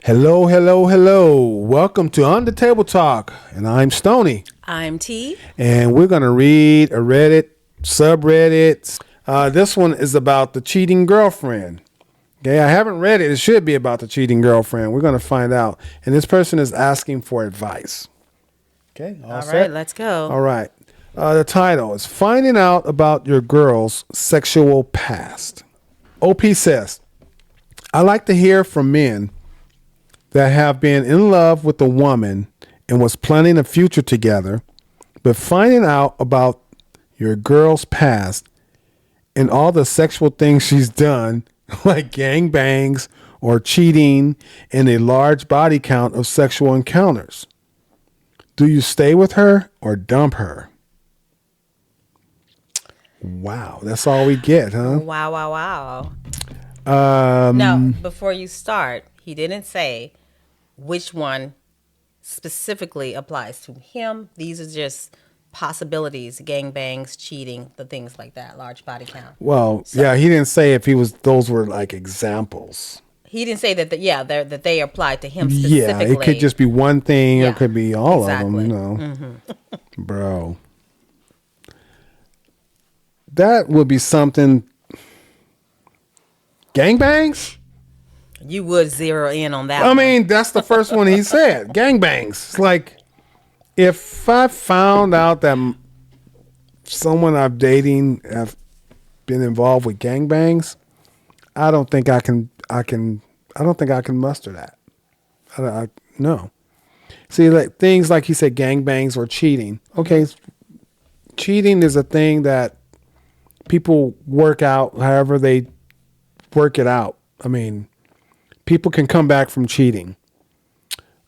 Hello, hello, hello. Welcome to On the Table Talk. And I'm Stoney. I'm T. And we're going to read a Reddit, subreddit. This one is about the cheating girlfriend. Okay, I haven't read it. It should be about the cheating girlfriend. We're going to find out. And this person is asking for advice. Okay, All set? right, let's go. All right. The title is Finding Out About Your Girl's Sexual Past. OP says, I like to hear from men that have been in love with a woman and was planning a future together, but finding out about your girl's past and all the sexual things she's done, like gangbangs or cheating and a large body count of sexual encounters. Do you stay with her or dump her? Wow, that's all we get, huh? Wow. Now, before you start, he didn't say which one specifically applies to him. These are just possibilities: gangbangs, cheating, the things like that, large body count. Well, yeah, he didn't say if those were like examples. He didn't say that. That they apply to him specifically. Yeah, it could just be one thing. Yeah, it could be all exactly. of them. Bro, that would be something. Gangbangs? You would zero in on that. I mean, that's the first one he said. Gangbangs. It's like if I found out that someone I'm dating have been involved with gangbangs, I don't think I can muster that. No. See, like things like he said, gangbangs or cheating. Okay, cheating is a thing that people work out however they work it out. I mean, people can come back from cheating.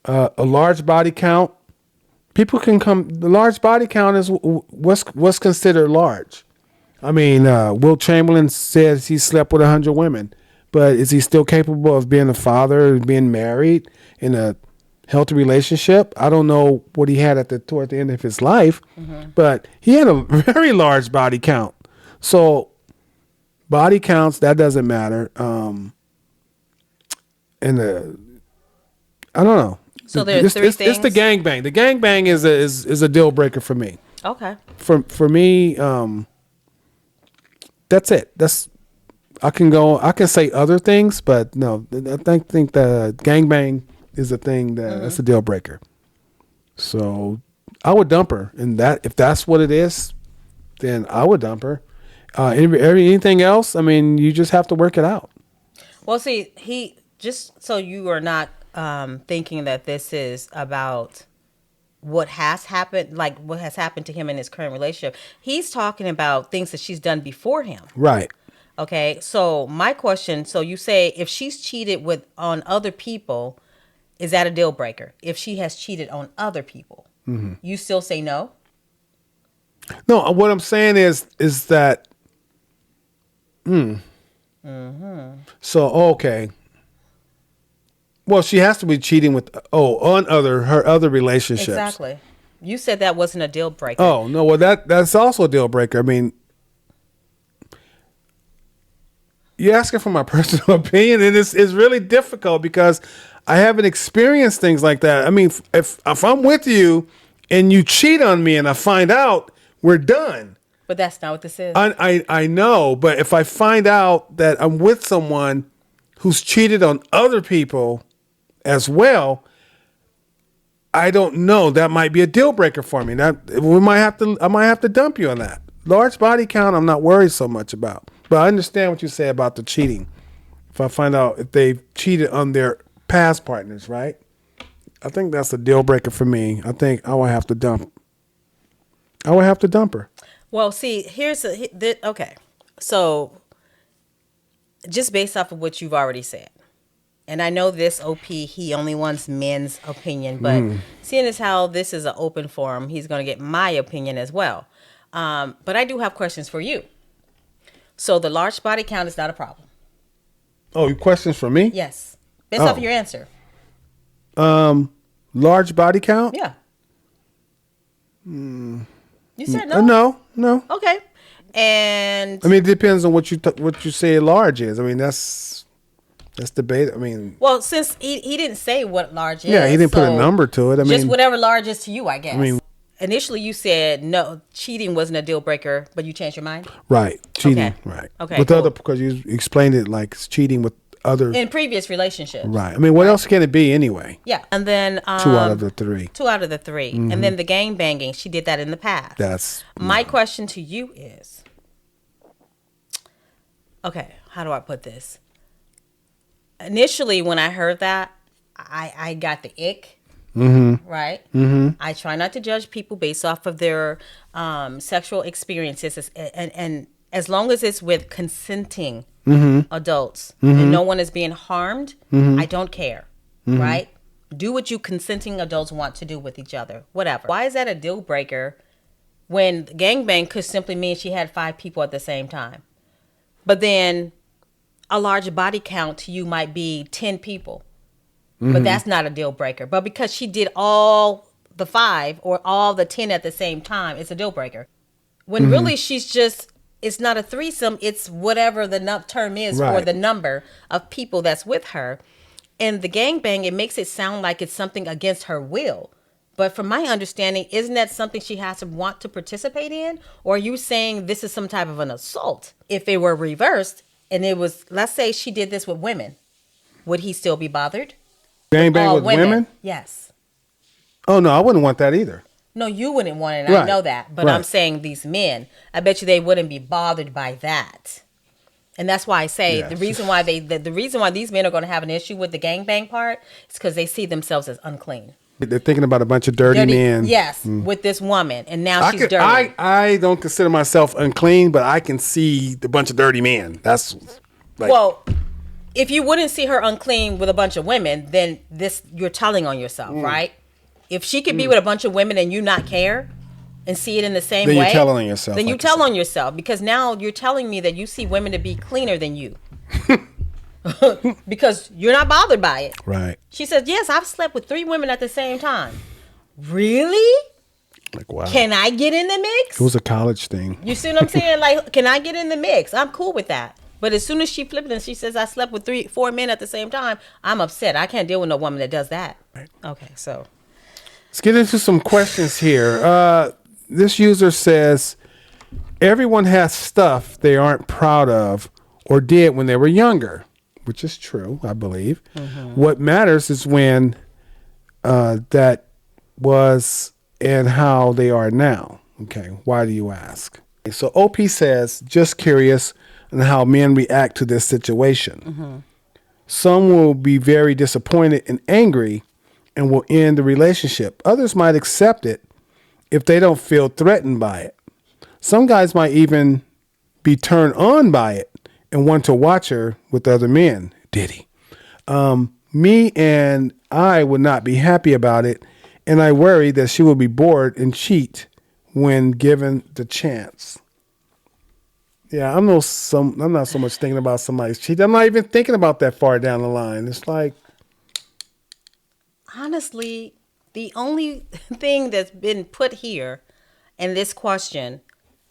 A large body count, the large body count is what's considered large. I mean, Will Chamberlain says he slept with 100 women, but is he still capable of being a father, being married in a healthy relationship? I don't know what he had toward the end of his life, but he had a very large body count. So body counts, that doesn't matter. I don't know. So there's three things. It's the gangbang. The gangbang is a deal breaker for me. Okay. For me, that's it. I can say other things, but no, I think the gangbang is a thing that's a deal breaker. So I would dump her, and if that's what it is, then I would dump her. Anything else? I mean, you just have to work it out. Well, see, just so you are not thinking that this is about what has happened, like what has happened to him in his current relationship. He's talking about things that she's done before him. Right. Okay. So my question, so you say if she's cheated on other people, is that a deal breaker? If she has cheated on other people, you still say no? No, what I'm saying is that So okay. Well, she has to be cheating on her other relationships. Exactly. You said that wasn't a deal breaker. Oh no, well that's also a deal breaker. I mean, you're asking for my personal opinion, and it's really difficult because I haven't experienced things like that. I mean, if I'm with you and you cheat on me and I find out, we're done. But that's not what this is. I know, but if I find out that I'm with someone who's cheated on other people as well, I don't know. That might be a deal breaker for me. I might have to dump you on that. Large body count, I'm not worried so much about. But I understand what you say about the cheating. If I find out if they've cheated on their past partners, right? I think that's a deal breaker for me. I think I would have to dump. I would have to dump her. Well, see, okay. So just based off of what you've already said, and I know this OP, he only wants men's opinion, but seeing as how this is an open forum, he's going to get my opinion as well. But I do have questions for you. So the large body count is not a problem. Oh, questions for me? Yes. Based off of your answer. Large body count? Yeah. You said no? No. Okay. And I mean, it depends on what you say large is. I mean, that's Let's debate. I mean, Well, since he didn't say what large is. yeah, he didn't put a so number to it. I just mean, whatever large is to you, I guess. I mean, initially you said no, cheating wasn't a deal breaker, but you changed your mind? right, cheating, Okay. right. Okay, with cool. other, because you explained it like it's cheating with other. In previous relationships. Right. I mean, what else can it be anyway? Yeah. And then 2 out of the 3. 2 out of the 3. And then the gang banging, she did that in the past. That's My question to you is, okay, how do I put this? Initially, when I heard that, I got the ick. Right? I try not to judge people based off of their sexual experiences, and as long as it's with consenting adults and no one is being harmed, I don't care. Right? Do what you consenting adults want to do with each other. Whatever. Why is that a deal breaker when gangbang could simply mean she had 5 people at the same time? But then a large body count to you might be 10 people. But that's not a deal breaker. But because she did all the 5 or all the 10 at the same time, it's a deal breaker. When really it's not a threesome, it's whatever the term is for Right. the number of people that's with her. And the gangbang, it makes it sound like it's something against her will. But from my understanding, isn't that something she has to want to participate in? Or are you saying this is some type of an assault? If it were reversed and it was, let's say she did this with women, would he still be bothered? gangbang All with women? Yes. Oh no, I wouldn't want that either. No, you wouldn't want it. I Right. know that. But Right. I'm saying these men, I bet you they wouldn't be bothered by that. And that's why I say Yes. the reason why the reason why these men are going to have an issue with the gangbang part is because they see themselves as unclean. They're thinking about a bunch of dirty men. Yes, with this woman, and now I she's could, dirty. I don't consider myself unclean, but I can see the bunch of dirty men. That's like, Well, if you wouldn't see her unclean with a bunch of women, then you're telling on yourself, right? If she could be with a bunch of women and you not care and see it in the same Then way, you're telling on yourself, Then you like you tell said. on yourself because now you're telling me that you see women to be cleaner than you. Because you're not bothered by it. right. She says, "Yes, I've slept with 3 women at the same time." Really? Like wow. Can I get in the mix? It was a college thing. You see what I'm saying? Like, can I get in the mix? I'm cool with that. But as soon as she flipped it and she says I slept with 4 men at the same time, I'm upset. I can't deal with no woman that does that. Okay, so Let's get into some questions here. This user says, everyone has stuff they aren't proud of or did when they were younger, which is true, I believe. What matters is when that was and how they are now. Okay, why do you ask? So OP says, just curious on how men react to this situation. Some will be very disappointed and angry and will end the relationship. Others might accept it if they don't feel threatened by it. Some guys might even be turned on by it and want to watch her with other men. Did he? Me and I would not be happy about it, and I worry that she will be bored and cheat when given the chance. Yeah, I'm not so much thinking about somebody's cheating. I'm not even thinking about that far down the line. It's like, honestly, the only thing that's been put here in this question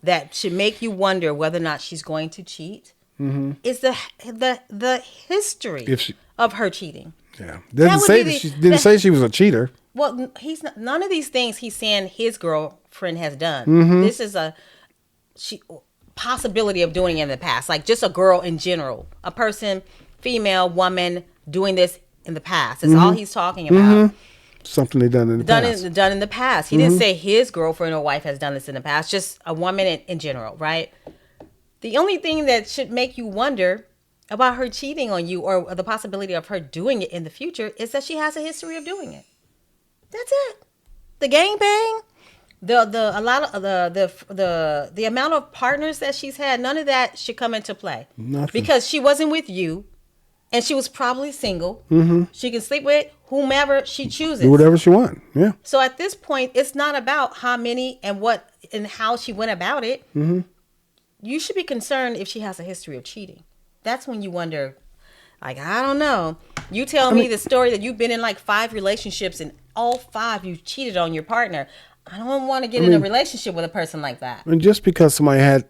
that should make you wonder whether or not she's going to cheat is the history If she- of her cheating. yeah, would she be didn't say she was a cheater. Well, he's not, none of these things he's saying his girlfriend has done. This is a possibility of doing it in the past, like just a girl in general, a person, female, woman doing this in the past. That's all he's talking about. Something they done in the past. Done in the past. He didn't say his girlfriend or wife has done this in the past. Just a woman in general, right? The only thing that should make you wonder about her cheating on you or the possibility of her doing it in the future is that she has a history of doing it. That's it. The gangbang, the amount of partners that she's had, none of that should come into play. Nothing. Because she wasn't with you, and she was probably single. She can sleep with whomever she chooses. Do whatever she want. Yeah. So at this point, it's not about how many and what and how she went about it. You should be concerned if she has a history of cheating. That's when you wonder, like, I don't know. You tell me the story that you've been in like 5 relationships and all 5 you cheated on your partner. I don't want to get in a relationship with a person like that. And just because somebody had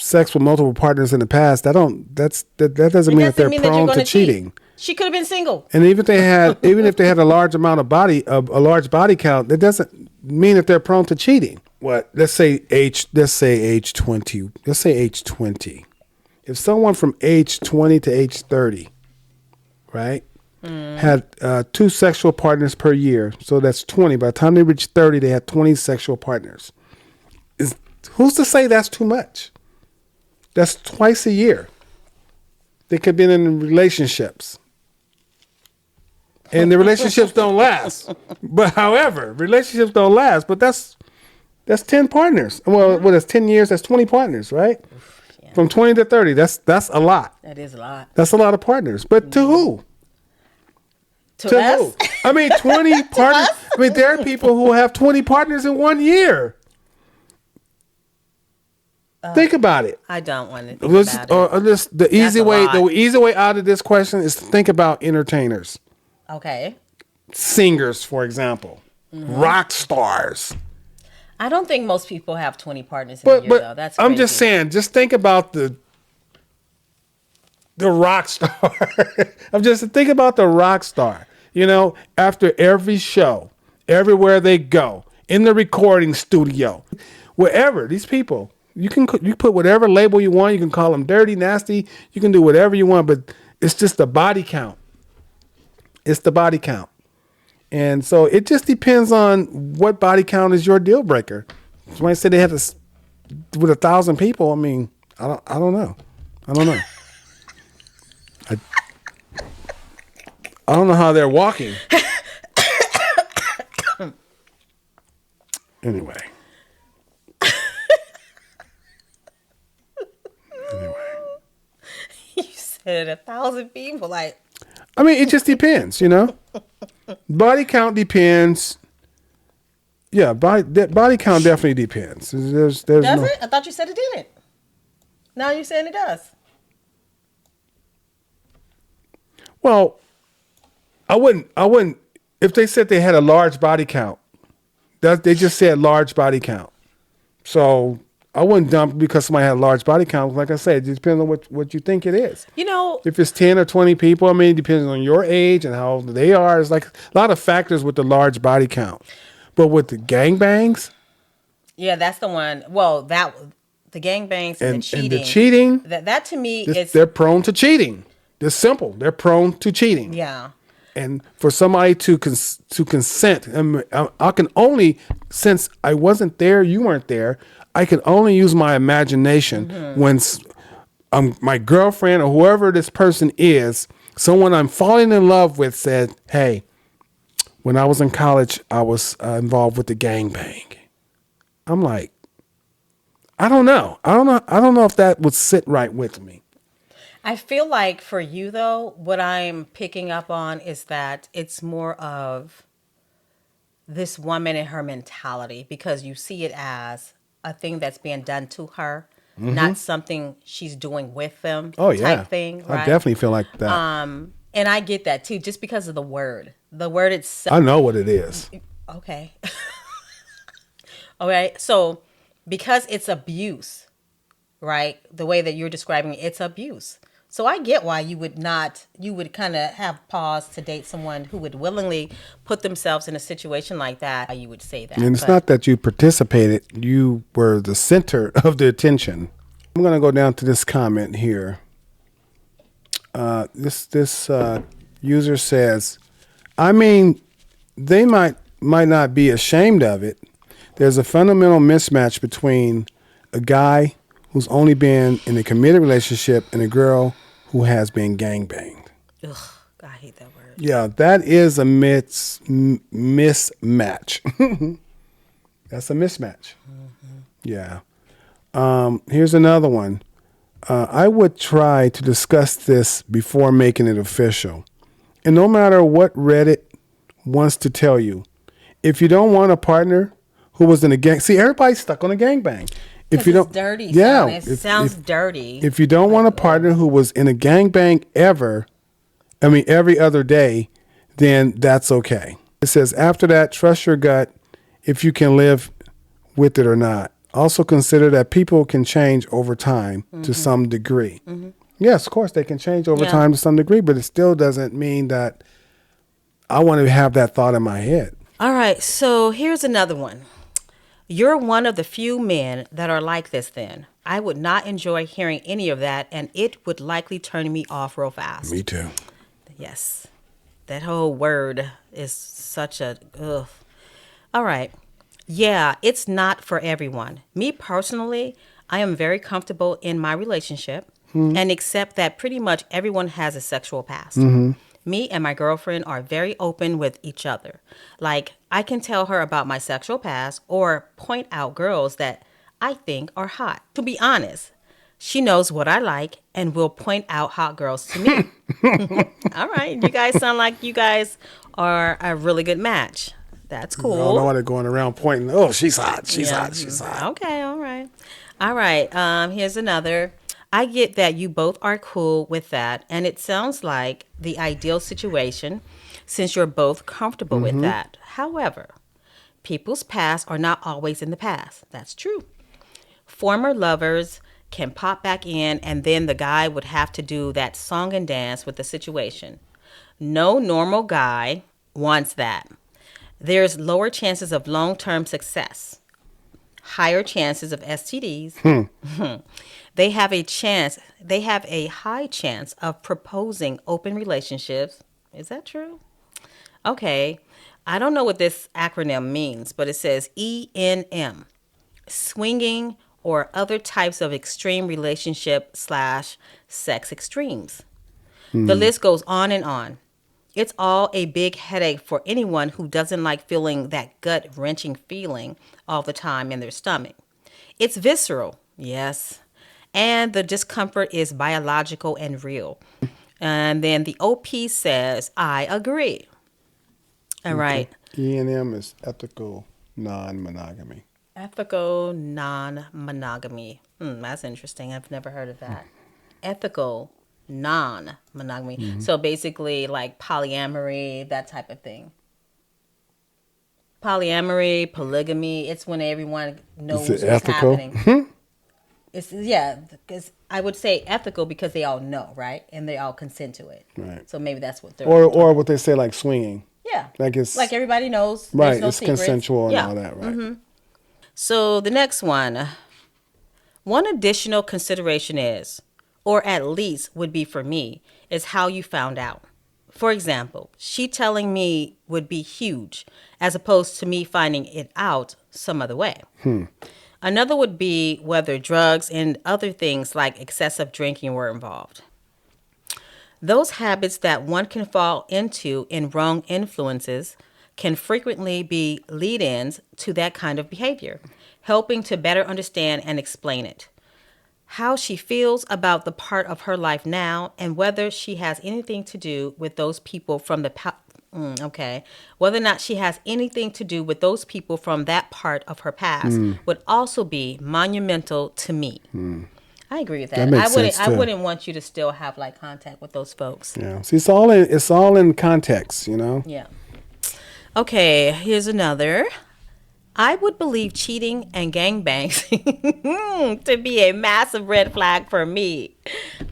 sex with multiple partners in the past, that doesn't mean that they're prone to cheating. She could have been single. And even if they had a large amount of a large body count, that doesn't mean that they're prone to cheating. What? Let's say age 20. Let's say age 20. If someone from age 20 to age 30, right, had 2 sexual partners per year, so that's 20. By the time they reach 30, they had 20 sexual partners. Who's to say that's too much? That's twice a year. They could be in relationships. And the relationships don't last. But however, relationships don't last. But that's 10 partners. Well, that's 10 years. That's 20 partners, right? Yeah. From 20 to 30. That's a lot. That is a lot. That's a lot of partners. But to who? To us? Who? I mean, 20 partners. I mean, there are people who have 20 partners in 1 year. Think about it. I don't want to think about it. The easy way out of this question is to think about entertainers. Okay. Singers, for example. Rock stars. I don't think most people have 20 partners in a year, though. That's crazy. I'm just saying, just think about the rock star. Think about the rock star. After every show, everywhere they go, in the recording studio, wherever, these people, you put whatever label you want. You can call them dirty, nasty. You can do whatever you want, but it's just the body count. It's the body count. And so it just depends on what body count is your deal breaker. Somebody said they had to, with 1,000 people. I mean, I don't know. I don't know how they're walking. Anyway. You said 1,000 people, like. I mean, it just depends, Body count depends. Yeah, body count definitely depends. Does it? I thought you said it didn't. Now you're saying it does. Well, I wouldn't. If they said they had a large body count, they just said large body count. So I wouldn't dump because somebody had a large body count. Like I said, it depends on what you think it is. If it's 10 or 20 people, I mean, it depends on your age and how old they are. It's like a lot of factors with the large body count. But with the gangbangs. Yeah, that's the one. Well, the gangbangs and the cheating. And the cheating. That to me is. They're prone to cheating. It's simple. They're prone to cheating. Yeah. And for somebody to consent, I can only, since I wasn't there, you weren't there, I can only use my imagination when my girlfriend or whoever this person is, someone I'm falling in love with said, hey, when I was in college, I was involved with the gangbang. I'm like, I don't know. I don't know if that would sit right with me. I feel like for you, though, what I'm picking up on is that it's more of this woman and her mentality, because you see it as a thing that's being done to her, not something she's doing with them. Type thing. Right? I definitely feel like that. And I get that too, just because of the word itself. I know what it is. Okay. Okay. So because it's abuse, right? The way that you're describing it, it's abuse. So I get why you would kind of have pause to date someone who would willingly put themselves in a situation like that. You would say that. And it's not that you participated. You were the center of the attention. I'm going to go down to this comment here. This user says, I mean, they might not be ashamed of it. There's a fundamental mismatch between a guy who's only been in a committed relationship and a girl who has been gangbanged. Ugh, I hate that word. Yeah, that is a mismatch. That's a mismatch. Mm-hmm. Yeah. Here's another one. I would try to discuss this before making it official. And no matter what Reddit wants to tell you, if you don't want a partner who was in a gang, see, everybody's stuck on a gangbang. If you don't, dirty. Yeah, it sounds dirty. If you don't want a partner who was in a gangbang every other day, then that's okay. It says after that, trust your gut if you can live with it or not. Also consider that people can change over time to some degree. Yes, of course, they can change over time to some degree, but it still doesn't mean that I want to have that thought in my head. All right, so here's another one. You're one of the few men that are like this then. I would not enjoy hearing any of that, and it would likely turn me off real fast. Me too. Yes. That whole word is such a ugh. All right. Yeah, it's not for everyone. Me personally, I am very comfortable in my relationship and accept that pretty much everyone has a sexual past. Me and my girlfriend are very open with each other. Like, I can tell her about my sexual past or point out girls that I think are hot. To be honest, she knows what I like and will point out hot girls to me. All right. You guys sound like you guys are a really good match. That's cool. I don't know why they're going around pointing. Oh, she's hot. She's hot. She's hot. Okay. All right. All right. Here's another. I get that you both are cool with that, and it sounds like the ideal situation since you're both comfortable with that. However, people's past are not always in the past. That's true. Former lovers can pop back in, and then the guy would have to do that song and dance with the situation. No normal guy wants that. There's lower chances of long-term success, higher chances of STDs. They have a high chance of proposing open relationships. Is that true? Okay. I don't know what this acronym means, but it says ENM, swinging or other types of extreme relationship / sex extremes. The list goes on and on. It's all a big headache for anyone who doesn't like feeling that gut-wrenching feeling all the time in their stomach. It's visceral, yes, and the discomfort is biological and real. And then the OP says, I agree. All right. E&M is ethical non-monogamy. Ethical non-monogamy. That's interesting. I've never heard of that. Ethical non-monogamy. So basically like polyamory, that type of thing. Polyamory, polygamy, it's when everyone knows what's ethical? happening. It's because I would say ethical because they all know, right? And they all consent to it. Right. So maybe that's what they're Or what they say like swinging. Yeah. It's like everybody knows. Right, There's no it's secrets. consensual and all that, right? So the next one additional consideration is, or at least would be for me, is how you found out. For example, she telling me would be huge as opposed to me finding it out some other way. Another would be whether drugs and other things like excessive drinking were involved. Those habits that one can fall into in wrong influences can frequently be lead-ins to that kind of behavior, helping to better understand and explain it. How she feels about the part of her life now and whether she has anything to do with those people from the whether or not she has anything to do with those people from that part of her past would also be monumental to me. I agree with that. I wouldn't want you to still have like contact with those folks. Yeah. See, it's all in context, you know? Yeah. Okay, here's another. I would believe cheating and gangbangs to be a massive red flag for me.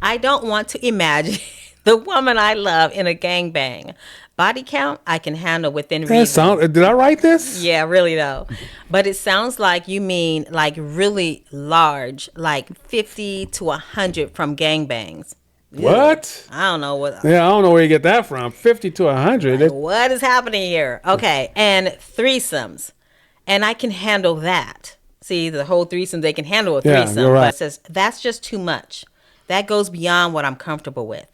I don't want to imagine the woman I love in a gangbang. Body count, I can handle within reason. Did I write this? Yeah, really though. But it sounds like you mean like really large, like 50 to 100 from gangbangs. What? I don't know what. Yeah, I don't know where you get that from. 50 to 100. Like, what is happening here? Okay, and threesomes. And I can handle that. See, the whole threesome, they can handle a threesome. You're right. But it says, that's just too much. That goes beyond what I'm comfortable with.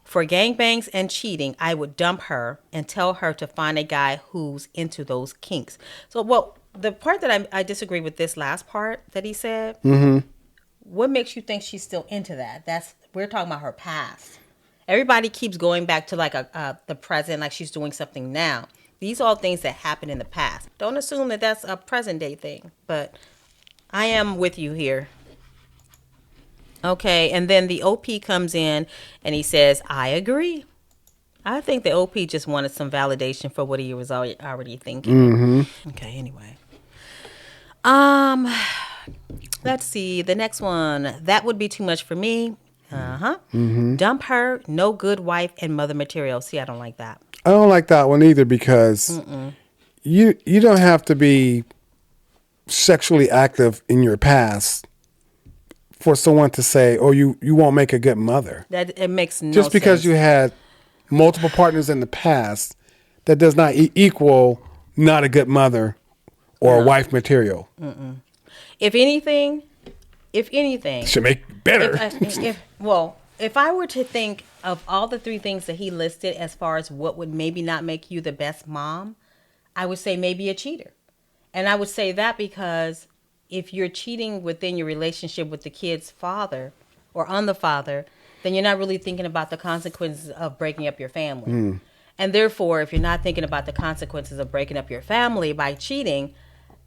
For gangbangs and cheating, I would dump her and tell her to find a guy who's into those kinks. So, well, the part that I disagree with this last part that he said, what makes you think she's still into that? We're talking about her past. Everybody keeps going back to like the present, like she's doing something now. These are all things that happened in the past. Don't assume that that's a present day thing, but I am with you here. Okay, and then the OP comes in and he says, I agree. I think the OP just wanted some validation for what he was already thinking. Okay, anyway. Let's see. The next one. That would be too much for me. Dump her. No good wife and mother material. See, I don't like that. I don't like that one either because you don't have to be sexually active in your past for someone to say, "Oh, you won't make a good mother." That it makes no Just because sense. you had multiple partners in the past, that does not equal not a good mother or wife material. If anything, Should make better. if I were to think of all the three things that he listed as far as what would maybe not make you the best mom, I would say maybe a cheater. And I would say that because if you're cheating within your relationship with the kid's father or on the father, then you're not really thinking about the consequences of breaking up your family. And therefore, if you're not thinking about the consequences of breaking up your family by cheating,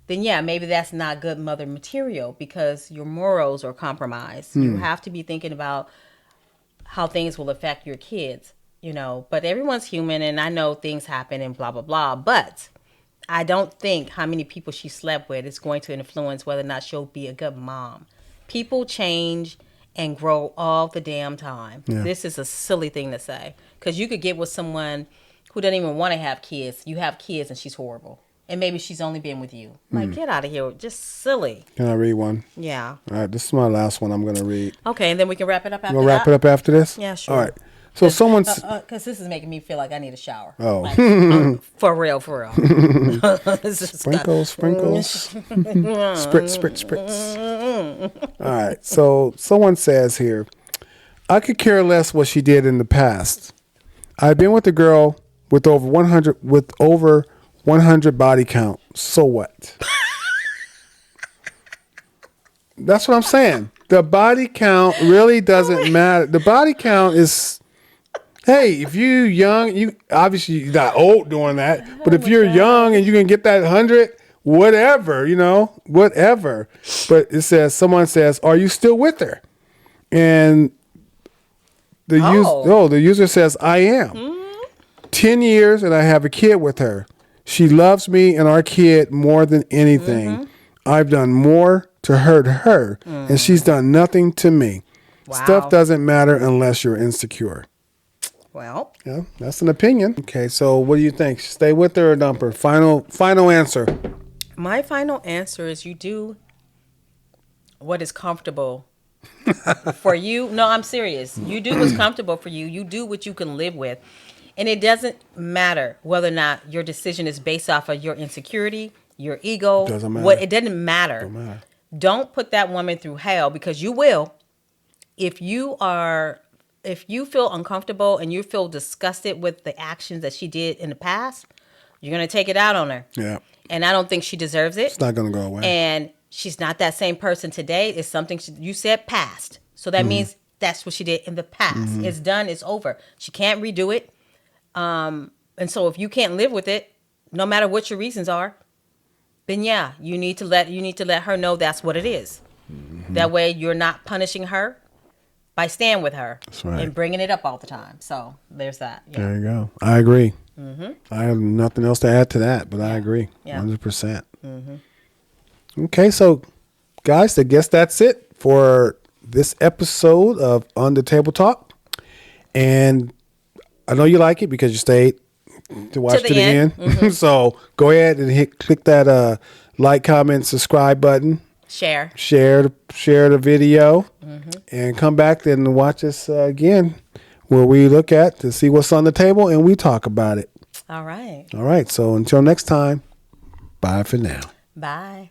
then yeah, maybe that's not good mother material because your morals are compromised. You have to be thinking about how things will affect your kids, but everyone's human and I know things happen and blah, blah, blah. But I don't think how many people she slept with is going to influence whether or not she'll be a good mom. People change and grow all the damn time. Yeah. This is a silly thing to say because you could get with someone who doesn't even want to have kids. You have kids and she's horrible. And maybe she's only been with you. Like, get out of here. Just silly. Can I read one? Yeah. All right, this is my last one I'm going to read. Okay, and then we can wrap it up after You want to wrap it up after this? Yeah, sure. All right. So someone's... Because this is making me feel like I need a shower. Oh. Like, for real. Sprinkles. Spritz. All right. So someone says here, I could care less what she did in the past. I've been with a girl with over 100 body count. So what? That's what I'm saying. The body count really doesn't matter. The body count is, hey, if you young, you obviously you're not old doing that. But if you're young and you can get that 100, whatever, whatever. But it says, someone says, are you still with her? And the user says, I am. 10 years and I have a kid with her. She loves me and our kid more than anything. I've done more to hurt her and she's done nothing to me. Wow. Stuff doesn't matter unless you're insecure. Well. Yeah, that's an opinion. Okay, so what do you think? Stay with her or dump her? Final answer. My final answer is you do what is comfortable for you. No, I'm serious. You do what's comfortable for you. You do what you can live with. And it doesn't matter whether or not your decision is based off of your insecurity, your ego. Doesn't matter. It doesn't matter. Don't put that woman through hell because you will. If you feel uncomfortable and you feel disgusted with the actions that she did in the past, you're going to take it out on her. Yeah. And I don't think she deserves it. It's not going to go away. And she's not that same person today. It's something you said past. So that means that's what she did in the past. It's done. It's over. She can't redo it. And so if you can't live with it, no matter what your reasons are, then yeah, you need to let her know that's what it is. That way you're not punishing her by staying with her and bringing it up all the time. So there's that. Yeah. There you go. I agree. I have nothing else to add to that, but I agree. 100%. Okay, so guys, I guess that's it for this episode of On the Table Talk. And I know you like it because you stayed to watch to the end. So go ahead and click that like, comment, subscribe button. Share the video, and come back and watch us again, where we look at to see what's on the table and we talk about it. All right. So until next time, bye for now. Bye.